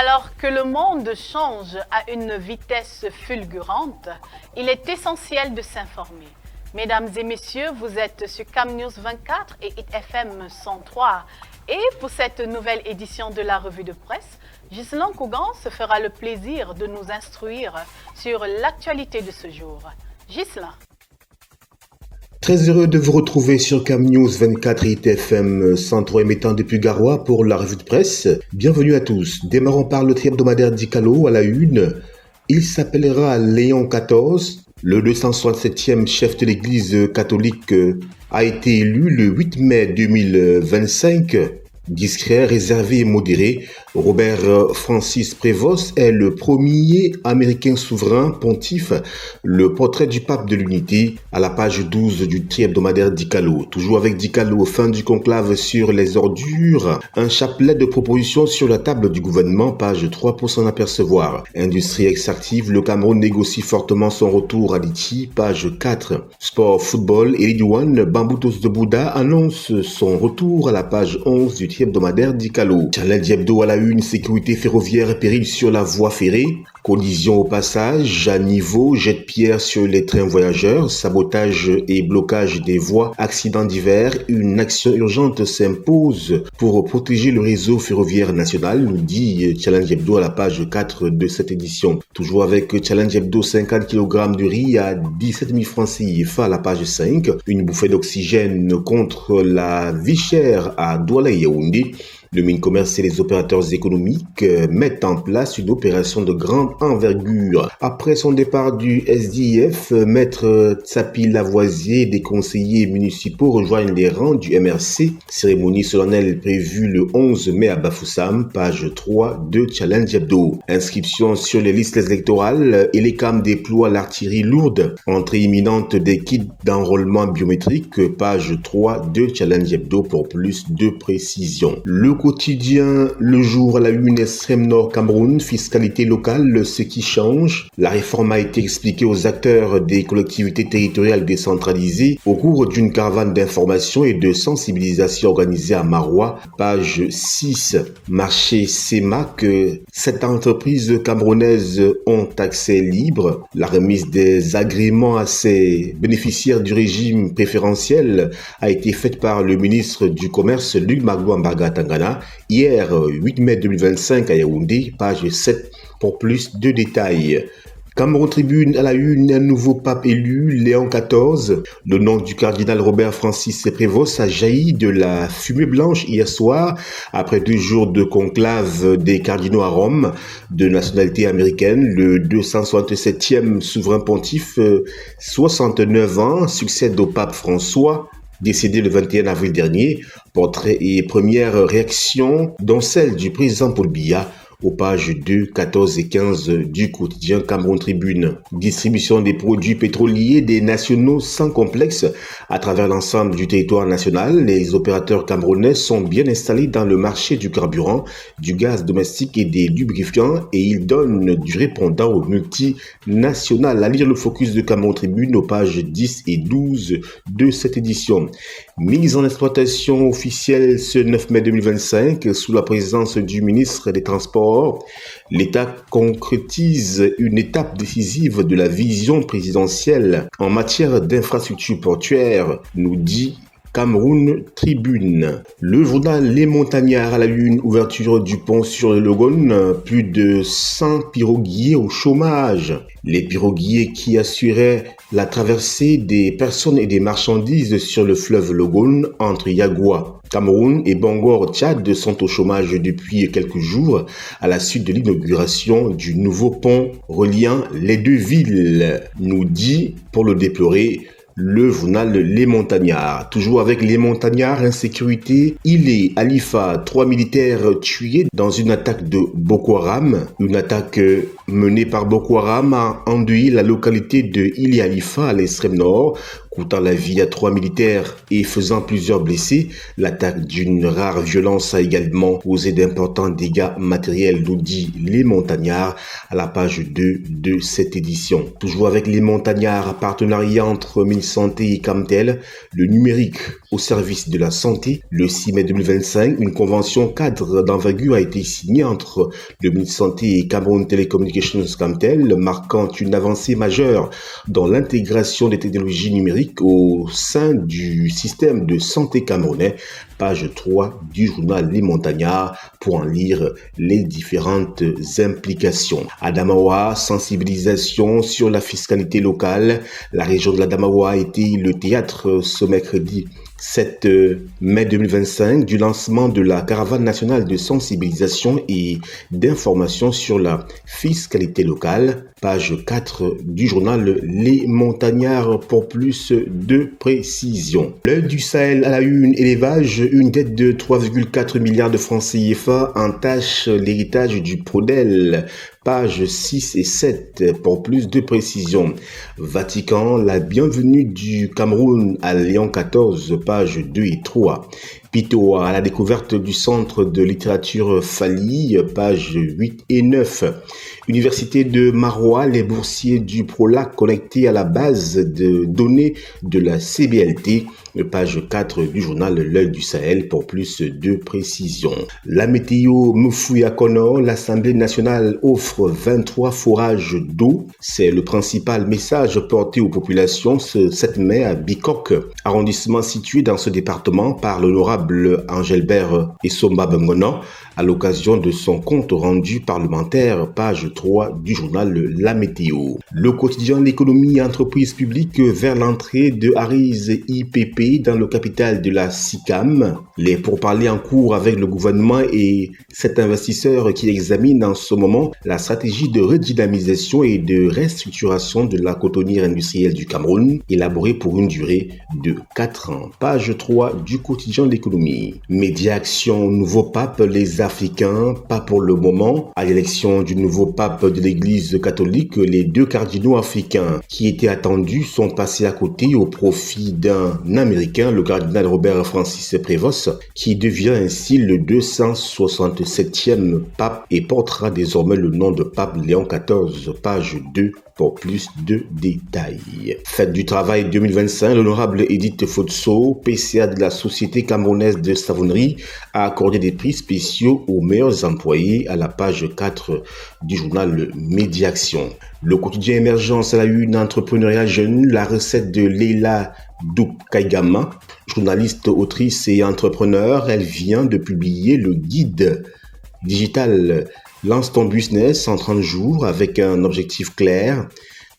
Alors que le monde change à une vitesse fulgurante, il est essentiel de s'informer. Mesdames et messieurs, vous êtes sur Cam News 24 et Hit FM 103. Et pour cette nouvelle édition de la revue de presse, Ghislain Cougan se fera le plaisir de nous instruire sur l'actualité de ce jour. Ghislain. Très heureux de vous retrouver sur Cam News 24 et Hit FM 103 émettant depuis Garoua pour la revue de presse. Bienvenue à tous. Démarrons par le tri-hebdomadaire d'Icalo à la une. Il s'appellera Léon XIV. Le 267e chef de l'église catholique a été élu le 8 mai 2025. Discret, réservé et modéré, Robert Francis Prévost est le premier américain souverain pontife. Le portrait du pape de l'unité à la page 12 du tri-hebdomadaire d'Icalo. Toujours avec d'Icalo, fin du conclave sur les ordures. Un chapelet de propositions sur la table du gouvernement, page 3 pour s'en apercevoir. Industrie extractive, le Cameroun négocie fortement son retour à Litchi, page 4. Sport, football, Elite One, Bamboutos de Bouddha annonce son retour à la page 11 du hebdomadaire d'Icalo. Challenge Hebdo à la une, sécurité ferroviaire, péril sur la voie ferrée. Collision au passage, à niveau, jet de pierre sur les trains voyageurs, sabotage et blocage des voies, accidents divers. Une action urgente s'impose pour protéger le réseau ferroviaire national, nous dit Challenge Hebdo à la page 4 de cette édition. Toujours avec Challenge Hebdo, 50 kg de riz à 17 000 francs CFA à la page 5. Une bouffée d'oxygène contre la vie chère à Douala et Yaoundé. Le Mincommerce et les opérateurs économiques mettent en place une opération de grande envergure. Après son départ du SDIF, Maître Tsapi Lavoisier et des conseillers municipaux rejoignent les rangs du MRC. Cérémonie solennelle prévue le 11 mai à Bafoussam, page 3 de Challenge Hebdo. Inscription sur les listes électorales et les CAM déploient l'artillerie lourde. Entrée imminente des kits d'enrôlement biométrique, page 3 de Challenge Hebdo pour plus de précision. Le quotidien Le Jour à la une, extrême nord Cameroun, fiscalité locale, ce qui change. La réforme a été expliquée aux acteurs des collectivités territoriales décentralisées au cours d'une caravane d'information et de sensibilisation organisée à Maroua, page 6. Marché CEMAC, 7 entreprises camerounaises ont accès libre. La remise des agréments à ces bénéficiaires du régime préférentiel a été faite par le ministre du Commerce, Luc Magouambaga Tangana, hier 8 mai 2025 à Yaoundé, page 7 pour plus de détails. Cameroun Tribune à la une, un nouveau pape élu, Léon XIV. Le nom du cardinal Robert Francis Prévost a jailli de la fumée blanche hier soir, après 2 jours de conclave des cardinaux à Rome, de nationalité américaine. Le 267e souverain pontife, 69 ans, succède au pape François, décédé le 21 avril dernier. Portrait et première réaction, dont celle du président Paul Biya, aux pages 2, 14 et 15 du quotidien Cameroun Tribune. Distribution des produits pétroliers des nationaux sans complexe à travers l'ensemble du territoire national. Les opérateurs camerounais sont bien installés dans le marché du carburant, du gaz domestique et des lubrifiants et ils donnent du répondant aux multinationales. À lire le focus de Cameroun Tribune aux pages 10 et 12 de cette édition. Mise en exploitation officielle ce 9 mai 2025 sous la présence du ministre des Transports. L'État concrétise une étape décisive de la vision présidentielle en matière d'infrastructures portuaires, nous dit Cameroun Tribune. Le journal Les Montagnards à la une, ouverture du pont sur le Logone, plus de 100 piroguiers au chômage. Les piroguiers qui assuraient la traversée des personnes et des marchandises sur le fleuve Logone entre Yagoua, Cameroun et Bangor, Tchad sont au chômage depuis quelques jours à la suite de l'inauguration du nouveau pont reliant les deux villes, nous dit, pour le déplorer, le journal Les Montagnards. Toujours avec Les Montagnards, insécurité, Ilé, Alifa, 3 militaires tués dans une attaque de Boko Haram. Une attaque menée par Boko Haram a endeuillé la localité de Ilé Alifa à l'extrême nord. coûtant la vie à 3 militaires et faisant plusieurs blessés. L'attaque d'une rare violence a également causé d'importants dégâts matériels, nous dit Les Montagnards à la page 2 de cette édition. Toujours avec Les Montagnards, partenariat entre MinSanté et Camtel, le numérique au service de la santé. Le 6 mai 2025, une convention cadre d'envergure a été signée entre le MinSanté et Cameroun Telecommunications Camtel, marquant une avancée majeure dans l'intégration des technologies numériques au sein du système de santé camerounais. Page 3 du journal Les Montagnards pour en lire les différentes implications. Adamawa, sensibilisation sur la fiscalité locale. La région de l'Adamawa a été le théâtre ce mercredi 7 mai 2025 du lancement de la caravane nationale de sensibilisation et d'information sur la fiscalité locale. Page 4 du journal Les Montagnards pour plus de précision. L'œil du Sahel à la une, élevage, une dette de 3,4 milliards de francs CFA entache l'héritage du Prodel. Pages 6 et 7 pour plus de précision. Vatican, la bienvenue du Cameroun à Léon XIV, pages 2 et 3. Pitoa, à la découverte du centre de littérature Fali, pages 8 et 9. Université de Marois, les boursiers du Prolac connectés à la base de données de la CBLT, page 4 du journal L'Œil du Sahel pour plus de précision. La météo Mufouya-Kono, l'Assemblée nationale offre 23 forages d'eau. C'est le principal message porté aux populations ce 7 mai à Bikok, arrondissement situé dans ce département par l'honorable Angelbert Essomba Bengono, à l'occasion de son compte rendu parlementaire, page 3 du journal La Météo. Le quotidien L'économie et entreprise publique vers l'entrée de Harris IPP dans le capital de la SICAM. Les pourparlers en cours avec le gouvernement et cet investisseur qui examine en ce moment la stratégie de redynamisation et de restructuration de la cotonnière industrielle du Cameroun, élaborée pour une durée de 4 ans. Page 3 du quotidien L'économie. Média Action, nouveau pape, les Africains, pas pour le moment. À l'élection du nouveau pape de l'Église catholique, les 2 cardinaux africains qui étaient attendus sont passés à côté au profit d'un Américain, le cardinal Robert Francis Prévost, qui devient ainsi le 267e pape et portera désormais le nom de pape Léon XIV, page 2 pour plus de détails. Fête du travail 2025, l'honorable Edith Fotso, PCA de la Société camerounaise de savonnerie, a accordé des prix spéciaux aux meilleurs employés à la page 4 du journal Média Action. Le quotidien Émergence à la une, entrepreneuriat jeune, la recette de Leila Doukaigama, journaliste, autrice et entrepreneur. Elle vient de publier le guide digital Lance ton business en 30 jours avec un objectif clair,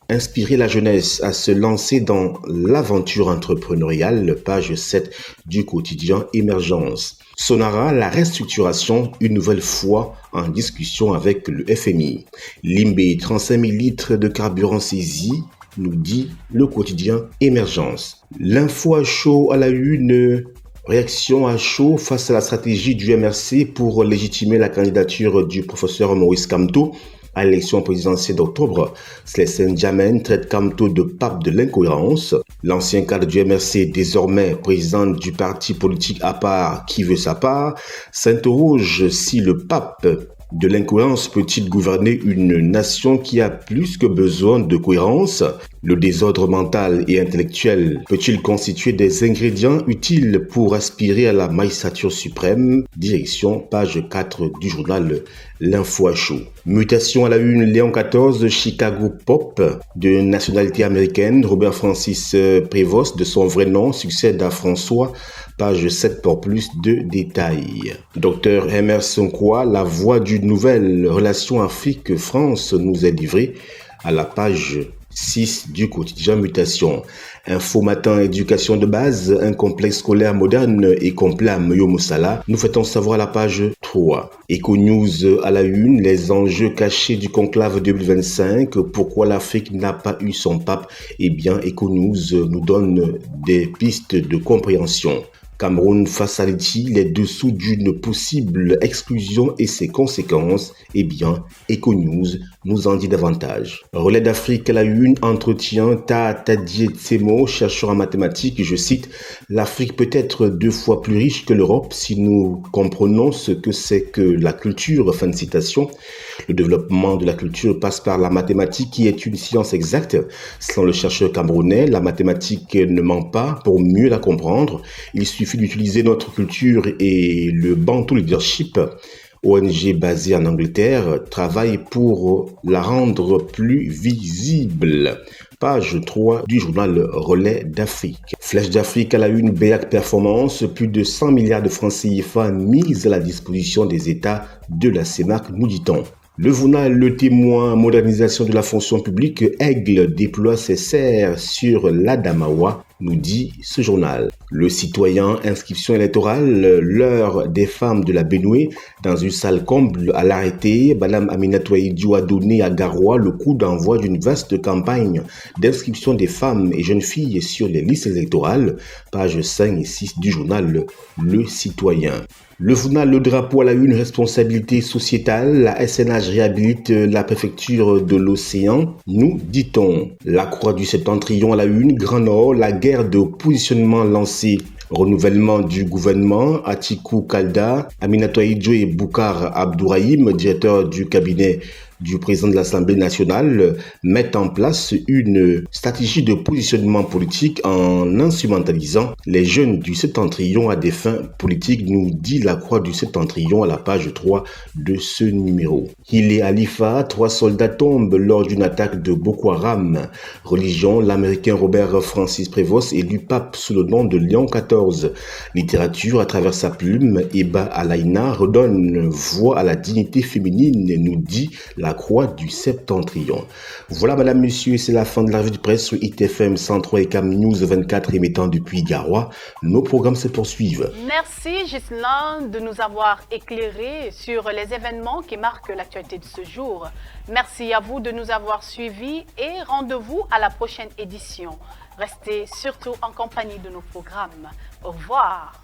inspirer la jeunesse à se lancer dans l'aventure entrepreneuriale, page 7 du quotidien Émergence. Sonara, la restructuration, une nouvelle fois en discussion avec le FMI. Limbé, 35 000 litres de carburant saisis, nous dit le quotidien Émergence. L'info à chaud à la une. Réaction à chaud face à la stratégie du MRC pour légitimer la candidature du professeur Maurice Kamto à l'élection présidentielle d'octobre. Slesen Djamen traite Kamto de pape de l'incohérence. L'ancien cadre du MRC, désormais président du parti politique à part qui veut sa part, s'interroge si le pape de l'incohérence peut-il gouverner une nation qui a plus que besoin de cohérence? Le désordre mental et intellectuel peut-il constituer des ingrédients utiles pour aspirer à la magistrature suprême? Direction, page 4 du journal L'Info à chaud. Mutation à la une, Léon XIV, Chicago Pop, de nationalité américaine. Robert Francis Prévost, de son vrai nom, succède à François. Page 7 pour plus de détails. Dr Emerson Kwa, la voix d'une nouvelle relation Afrique-France, nous est livrée à la page 6 du quotidien Mutation. Info Matin, éducation de base, un complexe scolaire moderne et complet à Moyo Moussala. Nous faisons savoir à la page 3. Eco News à la une, les enjeux cachés du conclave 2025. Pourquoi l'Afrique n'a pas eu son pape? Eh bien, Eco News nous donne des pistes de compréhension. Cameroun face à Haïti, les dessous d'une possible exclusion et ses conséquences, eh bien, EcoNews nous en dit davantage. Relais d'Afrique à la une, entretien, Tadié Tsemo, chercheur en mathématiques, je cite, l'Afrique peut être 2 fois plus riche que l'Europe si nous comprenons ce que c'est que la culture, fin de citation. Le développement de la culture passe par la mathématique qui est une science exacte. Selon le chercheur camerounais, la mathématique ne ment pas. Pour mieux la comprendre, il suffit d'utiliser notre culture et le Bantu Leadership, ONG basée en Angleterre, travaille pour la rendre plus visible. Page 3 du journal Relais d'Afrique. Flèche d'Afrique à la une, BEAC Performance, plus de 100 milliards de francs CFA mis à la disposition des États de la CEMAC, nous dit-on. Le journal Le Témoin, modernisation de la fonction publique, Aigle déploie ses serres sur l'Adamawa, nous dit ce journal. Le Citoyen, inscription électorale, l'heure des femmes de la Benoué, dans une salle comble à l'arrêté, Madame Aminata Ouahidiou a donné à Garoua le coup d'envoi d'une vaste campagne d'inscription des femmes et jeunes filles sur les listes électorales, pages 5 et 6 du journal Le Citoyen. Le journal Le Drapeau à la une, responsabilité sociétale, la SNH réhabilite la préfecture de l'Océan, nous dit-on. La Croix du Septentrion à la une, Grand Nord, la guerre de positionnement lancée. Renouvellement du gouvernement, Atikou Kalda, Aminata Ouahidiou et Boukar Abdourahim, directeur du cabinet du président de l'Assemblée nationale, mettent en place une stratégie de positionnement politique en instrumentalisant les jeunes du Septentrion à des fins politiques, nous dit la Croix du Septentrion à la page 3 de ce numéro. Il est Alifa, 3 soldats tombent lors d'une attaque de Boko Haram. Religion, l'Américain Robert Francis Prévost élu pape sous le nom de Léon XIV. Littérature, à travers sa plume, Eba Alaina redonne voix à la dignité féminine, nous dit la Croix du Septentrion. Voilà, madame, monsieur, c'est la fin de la revue de presse sur ITFM 103 et Cam News 24 émettant depuis Garoua. Nos programmes se poursuivent. Merci Ghislain de nous avoir éclairé sur les événements qui marquent l'actualité de ce jour. Merci à vous de nous avoir suivis et rendez-vous à la prochaine édition. Restez surtout en compagnie de nos programmes. Au revoir.